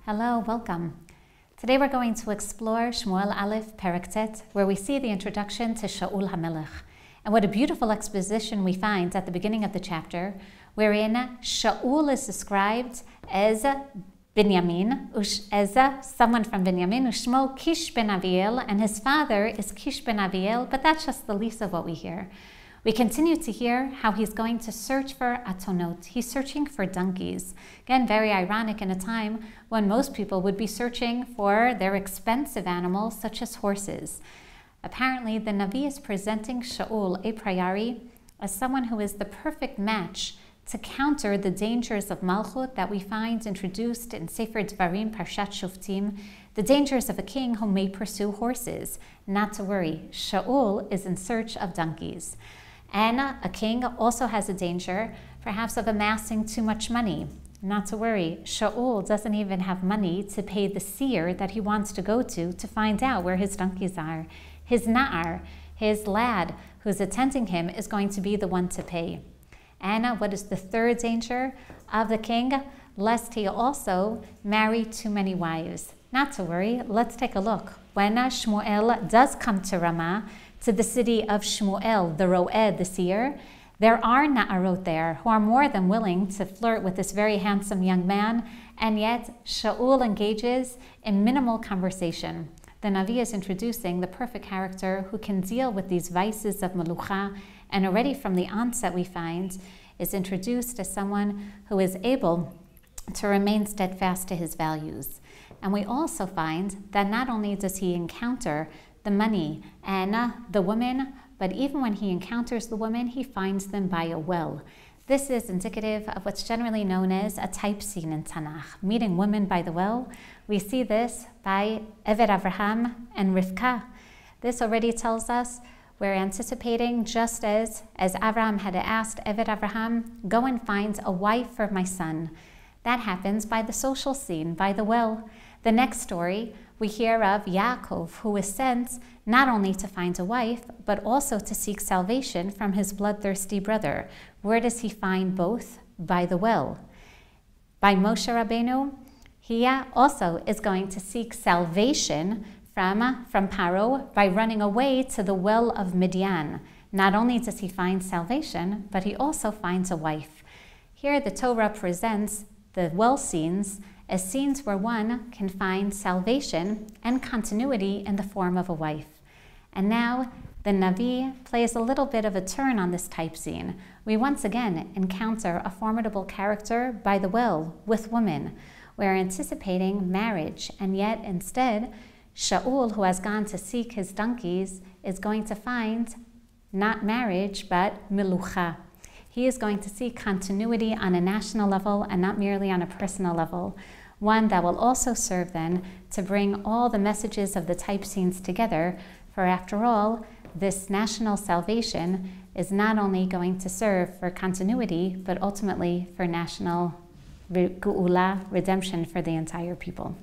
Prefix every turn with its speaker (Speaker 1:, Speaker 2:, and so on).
Speaker 1: Hello, welcome. Today we're going to explore Shmuel Aleph Perek Tet, where we see the introduction to Shaul Hamilch. And what a beautiful exposition we find at the beginning of the chapter, wherein Shaul is described as Binyamin, as someone from Binyamin, Ushmo Kish ben Aviel, and his father is Kish ben Aviel, but that's just the least of what we hear. We continue to hear how he's going to search for atonot. He's searching for donkeys. Again, very ironic in a time when most people would be searching for their expensive animals, such as horses. Apparently, the Navi is presenting Shaul a priori as someone who is the perfect match to counter the dangers of malchut that we find introduced in Sefer Dvarim, Parshat Shoftim, the dangers of a king who may pursue horses. Not to worry, Shaul is in search of donkeys. And a king also has a danger, perhaps of amassing too much money. Not to worry, Shaul doesn't even have money to pay the seer that he wants to go to find out where his donkeys are. His na'ar, his lad who's attending him, is going to be the one to pay. And what is the third danger of the king? Lest he also marry too many wives. Not to worry, let's take a look. When Shmuel does come to Ramah, to the city of Shmuel, the Roed, the seer, there are na'arot there who are more than willing to flirt with this very handsome young man, and yet Shaul engages in minimal conversation. The Navi is introducing the perfect character who can deal with these vices of Melucha, and already from the onset we find is introduced as someone who is able to remain steadfast to his values. And we also find that not only does he encounter the money and the women, but even when he encounters the women, he finds them by a well. This is indicative of what's generally known as a type scene in Tanakh, meeting women by the well. We see this by Eved Avraham and Rivka. This already tells us we're anticipating, just as Avraham had asked Eved Avraham, go and find a wife for my son. That happens by the social scene, by the well. The next story, we hear of Yaakov, who is sent not only to find a wife, but also to seek salvation from his bloodthirsty brother. Where does he find both? By the well. By Moshe Rabbeinu, he also is going to seek salvation from Paro by running away to the well of Midian. Not only does he find salvation, but he also finds a wife. Here the Torah presents the well scenes as scenes where one can find salvation and continuity in the form of a wife. And now the Navi plays a little bit of a turn on this type scene. We once again encounter a formidable character by the well with women. We're anticipating marriage, and yet instead Shaul, who has gone to seek his donkeys, is going to find not marriage but melucha. He is going to see continuity on a national level and not merely on a personal level, one that will also serve then to bring all the messages of the type scenes together, for after all, this national salvation is not only going to serve for continuity, but ultimately for national geula, redemption for the entire people.